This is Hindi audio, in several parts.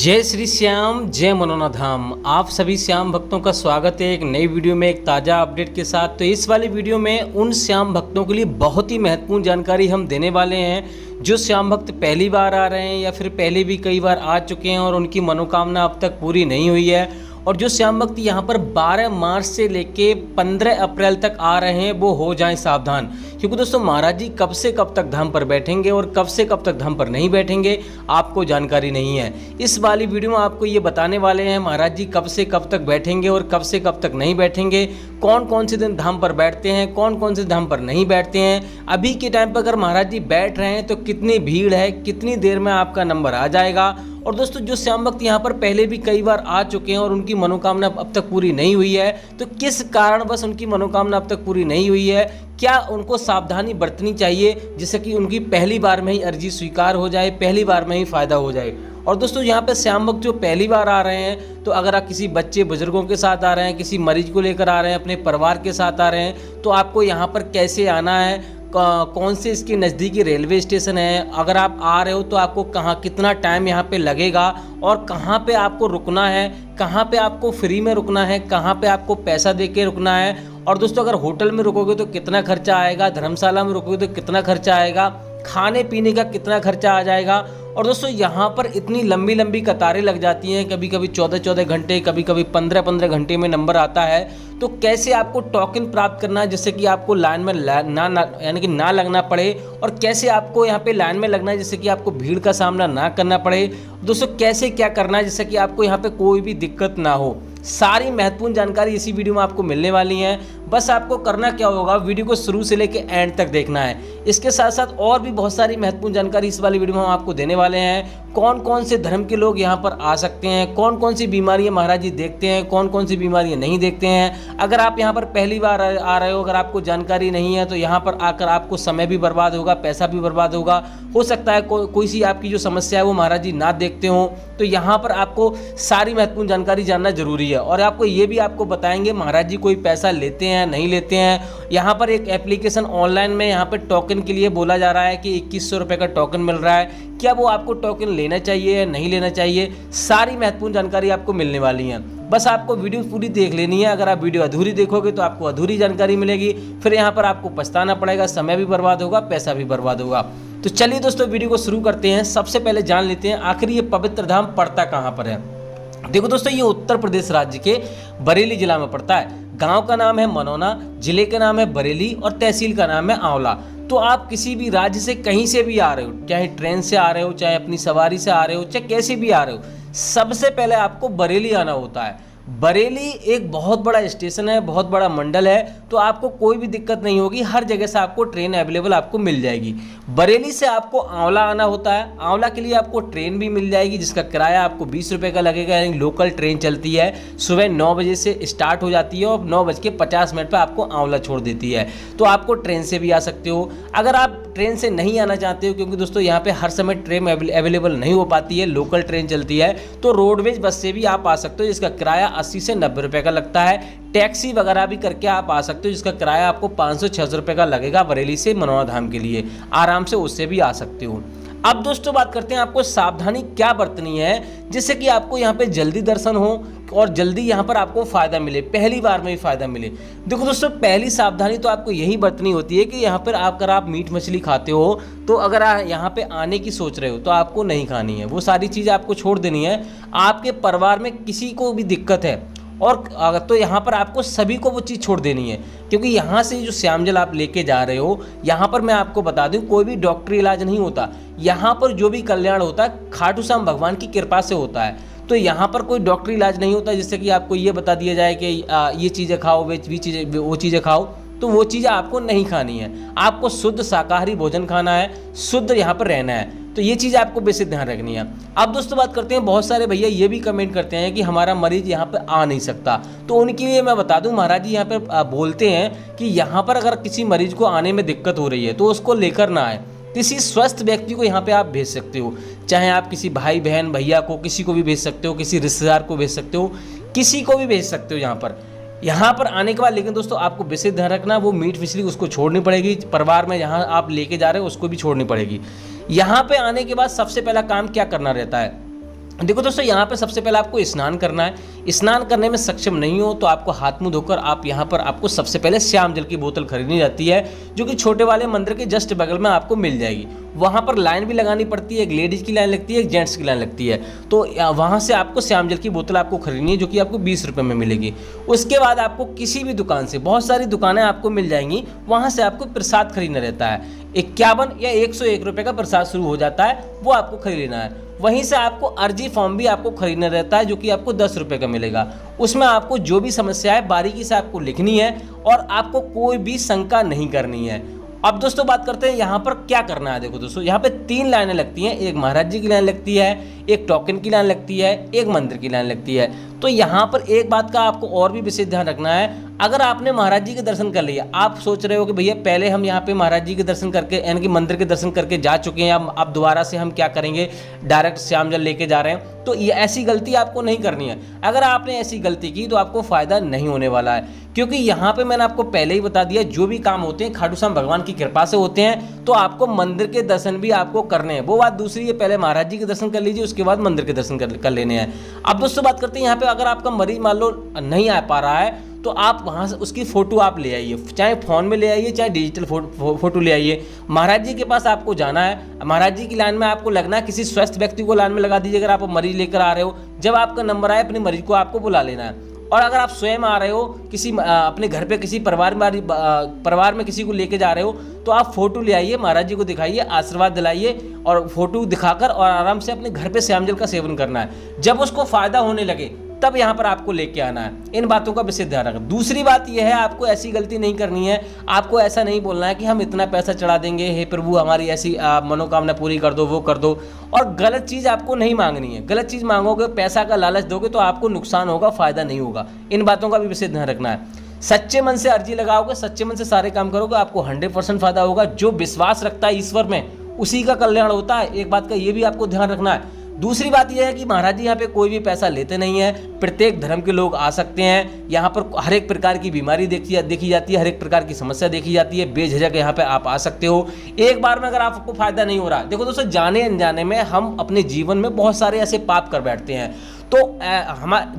जय श्री श्याम, जय मनोना धाम। आप सभी श्याम भक्तों का स्वागत है एक नई वीडियो में, एक ताज़ा अपडेट के साथ। तो इस वाली वीडियो में उन श्याम भक्तों के लिए बहुत ही महत्वपूर्ण जानकारी हम देने वाले हैं जो श्याम भक्त पहली बार आ रहे हैं या फिर पहले भी कई बार आ चुके हैं और उनकी मनोकामना अब तक पूरी नहीं हुई है। और जो श्याम भक्त यहाँ पर 12 मार्च से लेके 15 अप्रैल तक आ रहे हैं वो हो जाएं सावधान, क्योंकि दोस्तों महाराज जी कब से कब तक धाम पर बैठेंगे और कब से कब तक धाम पर नहीं बैठेंगे आपको जानकारी नहीं है। इस वाली वीडियो में आपको ये बताने वाले हैं महाराज जी कब से कब तक बैठेंगे और कब से कब तक नहीं बैठेंगे, कौन कौन से दिन धाम पर बैठते हैं, कौन कौन से धाम पर नहीं बैठते हैं। अभी के टाइम पर अगर महाराज जी बैठ रहे हैं तो कितनी भीड़ है, कितनी देर में आपका नंबर आ जाएगा। और दोस्तों जो श्याम भक्त यहाँ पर पहले भी कई बार आ चुके हैं और उनकी मनोकामना अब तक पूरी नहीं हुई है, तो किस कारण बस उनकी मनोकामना अब तक पूरी नहीं हुई है, क्या उनको सावधानी बरतनी चाहिए जिससे कि उनकी पहली बार में ही अर्जी स्वीकार हो जाए, पहली बार में ही फ़ायदा हो जाए। और दोस्तों यहाँ पे श्याम भक्त जो पहली बार आ रहे हैं, तो अगर आप किसी बच्चे बुजुर्गों के साथ आ रहे हैं, किसी मरीज को लेकर आ रहे हैं, अपने परिवार के साथ आ रहे हैं, तो आपको यहाँ पर कैसे आना है, कौन से इसके नज़दीकी रेलवे स्टेशन है, अगर आप आ रहे हो तो आपको कहाँ कितना टाइम यहाँ पे लगेगा और कहाँ पे आपको रुकना है, कहाँ पे आपको फ्री में रुकना है, कहाँ पे आपको पैसा दे के रुकना है। और दोस्तों अगर होटल में रुकोगे तो कितना खर्चा आएगा, धर्मशाला में रुकोगे तो कितना खर्चा आएगा, खाने पीने का कितना खर्चा आ जाएगा। और दोस्तों यहाँ पर इतनी लंबी लंबी कतारें लग जाती हैं, कभी कभी 14-14 घंटे, कभी कभी 15-15 घंटे में नंबर आता है। तो कैसे आपको टोकन प्राप्त करना है जिससे कि आपको लाइन में यानी कि ना लगना पड़े, और कैसे आपको यहाँ पे लाइन में लगना है जिससे कि आपको भीड़ का सामना ना करना पड़े। दोस्तों कैसे क्या करना है जिससे कि आपको यहाँ पे कोई भी दिक्कत ना हो, सारी महत्वपूर्ण जानकारी इसी वीडियो में आपको मिलने वाली है। बस आपको करना क्या होगा, वीडियो को शुरू से लेकर एंड तक देखना है। इसके साथ साथ और भी बहुत सारी महत्वपूर्ण जानकारी इस वाली वीडियो में हम आपको देने वाले हैं। कौन कौन से धर्म के लोग यहाँ पर आ सकते हैं, कौन कौन सी बीमारियाँ महाराज जी देखते हैं, कौन कौन सी बीमारियाँ नहीं देखते हैं। अगर आप यहाँ पर पहली बार आ रहे हो, अगर आपको जानकारी नहीं है तो यहाँ पर आकर आपको समय भी बर्बाद होगा, पैसा भी बर्बाद होगा। हो सकता है कोई सी आपकी जो समस्या है वो महाराज जी ना देखते हो। तो यहाँ पर आपको सारी महत्वपूर्ण जानकारी जानना जरूरी है। और आपको ये भी आपको बताएंगे महाराज जी कोई पैसा लेते हैं नहीं लेते हैं। यहाँ पर एक एप्लीकेशन ऑनलाइन में यहाँ पर टोकन के लिए बोला जा रहा है कि 2100 रुपये का टोकन मिल रहा है, क्या वो आपको टोकन लेना चाहिए या नहीं लेना चाहिए, सारी महत्वपूर्ण जानकारी आपको मिलने वाली है। बस आपको वीडियो पूरी देख लेनी है। अगर आप वीडियो अधूरी देखोगे तो आपको अधूरी जानकारी मिलेगी, फिर यहाँ पर आपको पछताना पड़ेगा, समय भी बर्बाद होगा, पैसा भी बर्बाद होगा। तो चलिए दोस्तों वीडियो को शुरू करते हैं। सबसे पहले जान लेते हैं आखिर ये पवित्र धाम पड़ता कहाँ पर है। देखो दोस्तों ये उत्तर प्रदेश राज्य के बरेली जिला में पड़ता है। गांव का नाम है मनोना, जिले का नाम है बरेली और तहसील का नाम है आंवला। तो आप किसी भी राज्य से कहीं से भी आ रहे हो, चाहे ट्रेन से आ रहे हो, चाहे अपनी सवारी से आ रहे हो, चाहे कैसे भी आ रहे हो, सबसे पहले आपको बरेली आना होता है। बरेली एक बहुत बड़ा स्टेशन है, बहुत बड़ा मंडल है, तो आपको कोई भी दिक्कत नहीं होगी, हर जगह से आपको ट्रेन अवेलेबल आपको मिल जाएगी। बरेली से आपको आंवला आना होता है। आंवला के लिए आपको ट्रेन भी मिल जाएगी जिसका किराया आपको 20 रुपये का लगेगा। यानी लोकल ट्रेन चलती है, सुबह 9 बजे से स्टार्ट हो जाती है और 9:50 पर आपको आंवला छोड़ देती है। तो आपको ट्रेन से भी आ सकते हो। अगर आप ट्रेन से नहीं आना चाहते हो, क्योंकि दोस्तों यहाँ पे हर समय ट्रेन अवेलेबल नहीं हो पाती है, लोकल ट्रेन चलती है, तो रोडवेज बस से भी आप आ सकते हो जिसका किराया 80 से 90 रुपये का लगता है। टैक्सी वगैरह भी करके आप आ सकते हो जिसका किराया आपको 500-600 रुपये का लगेगा। बरेली से मनोना धाम के लिए आराम से उससे भी आ सकते हो। अब दोस्तों बात करते हैं आपको सावधानी क्या बरतनी है जिससे कि आपको यहाँ पे जल्दी दर्शन हो और जल्दी यहाँ पर आपको फ़ायदा मिले, पहली बार में ही फ़ायदा मिले। देखो दोस्तों पहली सावधानी तो आपको यही बरतनी होती है कि यहाँ पर अगर आप मीट मछली खाते हो तो अगर आप यहाँ पे आने की सोच रहे हो तो आपको नहीं खानी है, वो सारी चीज़ें आपको छोड़ देनी है। आपके परिवार में किसी को भी दिक्कत है और तो यहाँ पर आपको सभी को वो चीज़ छोड़ देनी है, क्योंकि यहाँ से जो श्याम जल आप लेके जा रहे हो, यहाँ पर मैं आपको बता दूँ कोई भी डॉक्टरी इलाज नहीं होता। यहाँ पर जो भी कल्याण होता है खाटू श्याम भगवान की कृपा से होता है। तो यहाँ पर कोई डॉक्टरी इलाज नहीं होता जिससे कि आपको ये बता दिया जाए कि ये चीज़ें खाओ, वो चीज़ें खाओ, तो वो चीज़ें आपको नहीं खानी है। आपको शुद्ध शाकाहारी भोजन खाना है, शुद्ध यहाँ पर रहना है। तो ये चीज़ आपको बेसिक ध्यान रखनी है। अब दोस्तों बात करते हैं, बहुत सारे भैया ये भी कमेंट करते हैं कि हमारा मरीज यहाँ पे आ नहीं सकता, तो उनके लिए मैं बता दूं महाराज जी यहाँ पे बोलते हैं कि यहाँ पर अगर किसी मरीज को आने में दिक्कत हो रही है तो उसको लेकर ना आए, किसी स्वस्थ व्यक्ति को यहाँ पे आप भेज सकते हो। चाहे आप किसी भाई बहन भैया को, किसी को भी भेज सकते हो, किसी रिश्तेदार को भेज सकते हो, किसी को भी भेज सकते हो यहाँ पर आने के बाद। लेकिन दोस्तों आपको विशेष ध्यान रखना, वो मीट मछली उसको छोड़नी पड़ेगी, परिवार में जहाँ आप लेके जा रहे हो उसको भी छोड़नी पड़ेगी। यहाँ पे आने के बाद सबसे पहला काम क्या करना रहता है, देखो दोस्तों, यहाँ पर सबसे पहले आपको स्नान करना है। स्नान करने में सक्षम नहीं हो तो आपको हाथ मुंह धोकर आप यहाँ पर आपको सबसे पहले श्याम जल की बोतल खरीदनी जाती है, जो कि छोटे वाले मंदिर के जस्ट बगल में आपको मिल जाएगी। वहाँ पर लाइन भी लगानी पड़ती है, एक लेडीज़ की लाइन लगती है, एक जेंट्स की लाइन लगती है। तो वहाँ से आपको श्याम जल की बोतल आपको खरीदनी है, जो कि आपको 20 रुपये में मिलेगी। उसके बाद आपको किसी भी दुकान से, बहुत सारी दुकानें आपको मिल जाएंगी, वहाँ से आपको प्रसाद खरीदना रहता है। 51 या 101 रुपये का प्रसाद शुरू हो जाता है, वो आपको खरीद लेना है। वहीं से आपको अर्जी फॉर्म भी आपको खरीदना रहता है, जो कि आपको 10 रुपये का मिलेगा। उसमें आपको जो भी समस्या है बारीकी से आपको लिखनी है और आपको कोई भी शंका नहीं करनी है। अब दोस्तों बात करते हैं यहाँ पर क्या करना है। देखो दोस्तों, यहाँ पे 3 लाइनें लगती हैं, एक महाराज जी की लाइन लगती है, एक टोकन की लाइन लगती है, एक मंदिर की लाइन लगती है। तो यहाँ पर एक बात का आपको और भी विशेष ध्यान रखना है। अगर आपने महाराज जी के दर्शन कर लिया, आप सोच रहे हो कि भैया पहले हम यहाँ पे महाराज जी के दर्शन करके, यानी कि मंदिर के दर्शन करके जा चुके हैं, अब दोबारा से हम क्या करेंगे, डायरेक्ट श्याम जल लेके जा रहे हैं, तो ये ऐसी गलती आपको नहीं करनी है। अगर आपने ऐसी गलती की तो आपको फायदा नहीं होने वाला है, क्योंकि यहाँ पे मैंने आपको पहले ही बता दिया, जो भी काम होते हैं खाटू श्याम भगवान की कृपा से होते हैं। तो आपको मंदिर के दर्शन भी आपको करने हैं, वो बात दूसरी है। पहले महाराज जी के दर्शन कर लीजिए, उसके बाद मंदिर के दर्शन कर लेने हैं। अब दोस्तों बात करते हैं यहाँ पे, अगर आपका मरीज मान लो नहीं आ पा रहा है, तो आप वहाँ से उसकी फ़ोटो आप ले आइए, चाहे फ़ोन में ले आइए, चाहे डिजिटल फोटो ले आइए। महाराज जी के पास आपको जाना है, महाराज जी की लाइन में आपको लगना है, किसी स्वस्थ व्यक्ति को लाइन में लगा दीजिए। अगर आप मरीज लेकर आ रहे हो, जब आपका नंबर आए अपने मरीज को आपको बुला लेना है। और अगर आप स्वयं आ रहे हो, किसी अपने घर पे किसी परिवार में किसी को लेके जा रहे हो, तो आप फोटो ले आइए, महाराज जी को दिखाइए, आशीर्वाद दिलाइए और फोटो दिखाकर और आराम से अपने घर पे श्याम जल का सेवन करना है। जब उसको फायदा होने लगे तब यहाँ पर आपको लेके आना है। इन बातों का विशेष ध्यान रखें। दूसरी बात यह है, आपको ऐसी गलती नहीं करनी है। आपको ऐसा नहीं बोलना है कि हम इतना पैसा चढ़ा देंगे, हे प्रभु हमारी ऐसी मनोकामना पूरी कर दो, वो कर दो। और गलत चीज़ आपको नहीं मांगनी है। गलत चीज़ मांगोगे, पैसा का लालच दोगे तो आपको नुकसान होगा, फायदा नहीं होगा। इन बातों का भी विशेष ध्यान रखना है। सच्चे मन से अर्जी लगाओगे, सच्चे मन से सारे काम करोगे, आपको 100% फायदा होगा। जो विश्वास रखता है ईश्वर में, उसी का कल्याण होता है। एक बात का ये भी आपको ध्यान रखना है। दूसरी बात यह है कि महाराज जी यहाँ पे कोई भी पैसा लेते नहीं है। प्रत्येक धर्म के लोग आ सकते हैं। यहाँ पर हर एक प्रकार की बीमारी देखी जाती है, हर एक प्रकार की समस्या देखी जाती है। बेझिझक यहाँ पे आप आ सकते हो। एक बार में अगर आपको फायदा नहीं हो रहा, देखो दोस्तों, जाने अनजाने में हम अपने जीवन में बहुत सारे ऐसे पाप कर बैठते हैं। तो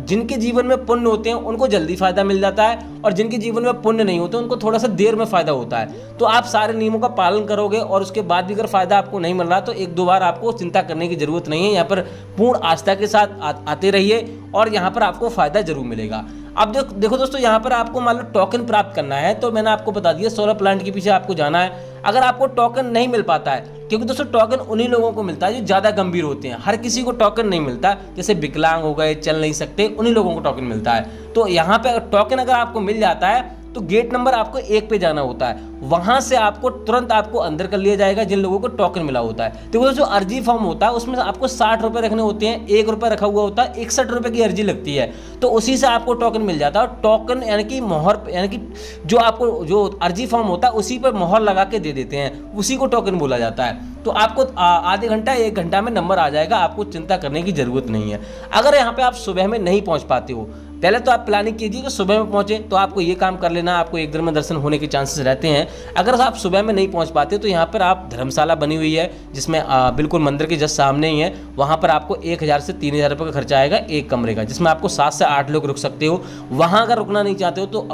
जिनके जीवन में पुण्य होते हैं उनको जल्दी फायदा मिल जाता है, और जिनके जीवन में पुण्य नहीं होते उनको थोड़ा सा देर में फायदा होता है। तो आप सारे नियमों का पालन करोगे और उसके बाद भी अगर फायदा आपको नहीं मिल रहा तो 1-2 बार आपको चिंता करने की जरूरत नहीं है। यहाँ पर पूर्ण आस्था के साथ आते रहिए और यहाँ पर आपको फायदा जरूर मिलेगा। अब देखो दोस्तों, यहाँ पर आपको मान लो टोकन प्राप्त करना है, तो मैंने आपको बता दिया सोलर प्लांट के पीछे आपको जाना है। अगर आपको टोकन नहीं मिल पाता है, क्योंकि दोस्तों टोकन उन्हीं लोगों को मिलता है जो ज़्यादा गंभीर होते हैं, हर किसी को टोकन नहीं मिलता। जैसे विकलांग हो गए, चल नहीं सकते, उन्हीं लोगों को टोकन मिलता है। तो यहाँ पे टोकन अगर आपको मिल जाता है तो गेट नंबर आपको 1 पे जाना होता है। वहां से आपको तुरंत आपको अंदर कर लिया जाएगा जिन लोगों को टोकन मिला होता है। तो जो अर्जी फॉर्म होता है उसमें आपको 60 रुपये रखने होते हैं, 1 रुपये रखा हुआ होता है, 61 रुपये की अर्जी लगती है। तो उसी से आपको टोकन मिल जाता है। टोकन यानी कि मोहर, यानी कि जो आपको जो अर्जी फॉर्म होता है उसी पर मोहर लगा के दे देते हैं, उसी को टोकन बोला जाता है। तो आपको आधे घंटा 1 घंटा में नंबर आ जाएगा, आपको चिंता करने की जरूरत नहीं है। अगर यहाँ पे आप सुबह में नहीं पहुँच पाते हो, पहले तो आप प्लानिंग कीजिए कि सुबह में पहुंचे, तो आपको ये काम कर लेना, आपको एक दिन में दर्शन होने के चांसेस रहते हैं। अगर आप सुबह में नहीं पहुंच पाते तो यहाँ पर आप धर्मशाला बनी हुई है, जिसमें बिल्कुल मंदिर के जस्ट सामने ही है। वहाँ पर आपको 1000 से 3000 रुपये का खर्चा आएगा एक कमरे का, जिसमें आपको 7 से 8 लोग रुक सकते हो। वहाँ अगर रुकना नहीं चाहते हो तो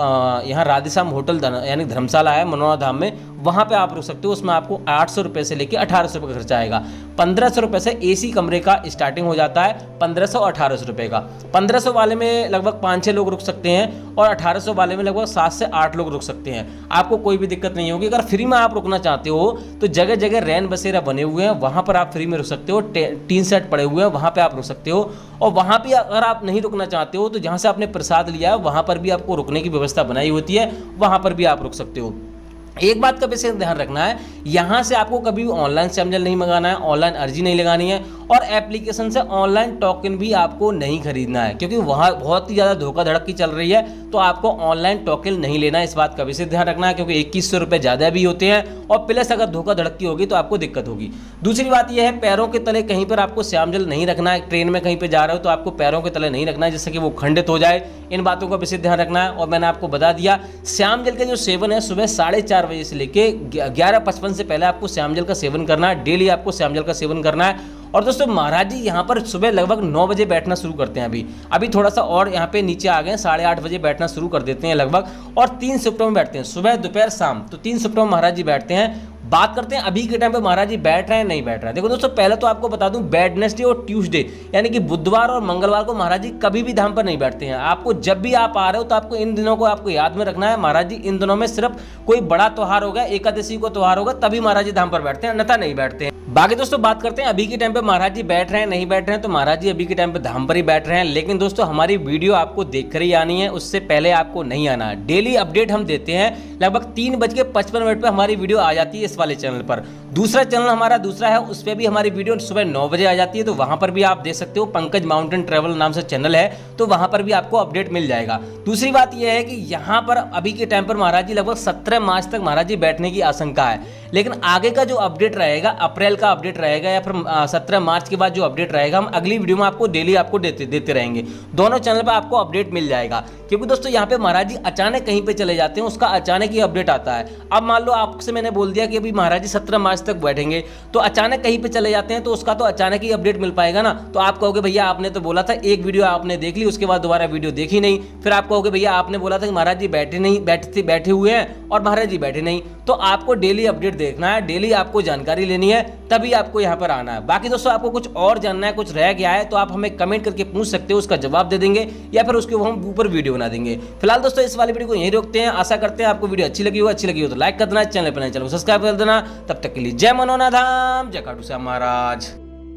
यहाँ राधेश्याम होटल यानी धर्मशाला है मनोरा धाम में, वहाँ पे आप रुक सकते हो। उसमें आपको 800 रुपये से लेकर 1800 रुपये का खर्चा आएगा। 1500 रुपये से AC कमरे का स्टार्टिंग हो जाता है, 1500 1800 रुपये का। 1500 वाले में लगभग 5-6 लोग रुक सकते हैं और 1800 वाले में लगभग 7 से 8 लोग रुक सकते हैं। आपको कोई भी दिक्कत नहीं होगी। अगर फ्री में आप रुकना चाहते हो तो जगह जगह रैन बसेरा बने हुए हैं, वहाँ पर आप फ्री में रुक सकते हो। टीन सेट पड़े हुए हैं, वहाँ पर आप रुक सकते हो। और वहाँ भी अगर आप नहीं रुकना चाहते हो तो जहाँ से आपने प्रसाद लिया है वहाँ पर भी आपको रुकने की व्यवस्था बनाई होती है, वहाँ पर भी आप रुक सकते हो। एक बात का विशेष ध्यान रखना है, यहाँ से आपको कभी ऑनलाइन श्याम जल नहीं मंगाना है, ऑनलाइन अर्जी नहीं लगानी है, और एप्लीकेशन से ऑनलाइन टोकन भी आपको नहीं खरीदना है, क्योंकि वहाँ बहुत ही ज़्यादा धोखाधड़ी की चल रही है। तो आपको ऑनलाइन टोकन नहीं लेना है, इस बात का विशेष ध्यान रखना है, क्योंकि 2100 रुपये ज़्यादा भी होते हैं और प्लस अगर धोखाधड़ी होगी तो आपको दिक्कत होगी। दूसरी बात यह है, पैरों के तले कहीं पर आपको श्याम जल नहीं रखना है। ट्रेन में कहीं पर जा रहे हो तो आपको पैरों के तले नहीं रखना है, जिससे कि वो खंडित हो जाए। इन बातों का विशेष ध्यान रखना है। और मैंने आपको बता दिया, श्याम जल का जो सेवन है सुबह 4:30 बजे से लेके 11:55 से पहले आपको श्याम जल का सेवन करना है। डेली आपको श्याम जल का सेवन करना है। और दोस्तों महाराज जी यहाँ पर सुबह लगभग 9 बजे बैठना शुरू करते हैं। अभी थोड़ा सा और यहाँ पे नीचे आ गए, 8:30 बजे बैठना शुरू कर देते हैं लगभग, और 3 शिफ्टों में बैठते हैं, सुबह दोपहर शाम, तो 3 शिफ्टों में महाराज जी बैठते हैं। बात करते हैं अभी के टाइम पे महाराज जी बैठ रहे हैं नहीं बैठ रहे हैं। देखो दोस्तों, पहले तो आपको बता दूं, वेडनेसडे और ट्यूसडे यानी कि बुधवार और मंगलवार को महाराज जी कभी भी धाम पर नहीं बैठते हैं। आपको जब भी आप आ रहे हो तो आपको इन दिनों को आपको याद में रखना है। महाराज जी इन दिनों में सिर्फ कोई बड़ा त्योहार होगा, एकादशी को त्योहार होगा, तभी महाराज जी धाम पर बैठते हैं, अन्यथा नहीं बैठते हैं। बाकी दोस्तों बात करते हैं अभी के टाइम पे महाराज जी बैठ रहे हैं नहीं बैठ रहे हैं, तो महाराज जी अभी के टाइम पे धाम पर ही बैठ रहे हैं। लेकिन दोस्तों हमारी वीडियो आपको देखकर ही आनी है, उससे पहले आपको नहीं आना है। डेली अपडेट हम देते हैं, लगभग 3:55 पे हमारी वीडियो आ जाती है इस वाले चैनल पर। दूसरा चैनल हमारा दूसरा है, उस पर भी हमारी वीडियो सुबह 9 बजे आ जाती है, तो वहां पर भी आप देख सकते हो, पंकज माउंटेन ट्रैवल नाम से चैनल है, तो वहां पर भी आपको अपडेट मिल जाएगा। दूसरी बात यह है कि यहाँ पर अभी के टाइम पर महाराज जी लगभग 17 मार्च तक महाराज जी बैठने की आशंका है, लेकिन आगे का जो अपडेट रहेगा, अप्रैल का अपडेट रहेगा या फिर 17 मार्च के बाद जो अपडेट रहेगा, हम अगली वीडियो में आपको डेली आपको देते रहेंगे। दोनों चैनल पर आपको अपडेट मिल जाएगा, क्योंकि दोस्तों यहाँ पे महाराज जी अचानक कहीं पे चले जाते हैं, उसका अचानक ही अपडेट आता है। अब मान लो आपसे मैंने बोल दिया कि अभी महाराज जी 17 मार्च तक बैठेंगे, तो अचानक कहीं पे चले जाते हैं, तो उसका तो अचानक ही अपडेट मिल पाएगा ना। तो आप कहोगे भैया आपने तो बोला था, एक वीडियो आपने देख ली, उसके बाद दोबारा वीडियो देखी नहीं, फिर आप कहोगे भैया आपने बोला था कि महाराज जी बैठे हुए हैं और महाराज जी बैठे नहीं। तो आपको डेली अपडेट देखना है, डेली आपको जानकारी लेनी है, तभी आपको यहाँ पर आना है। बाकी दोस्तों आपको कुछ और जानना है, कुछ रह गया है, तो आप हमें कमेंट करके पूछ सकते हो, उसका जवाब दे देंगे या फिर उसके हम ऊपर वीडियो बना देंगे। फिलहाल दोस्तों इस वाली वीडियो को यहीं रोकते हैं। आशा करते हैं आपको वीडियो अच्छी लगी हो तो लाइक कर देना, चैनल पर नए चैनल को सब्सक्राइब कर देना। तब तक के लिए जय मनोनाधाम, जय खाटू श्याम महाराज।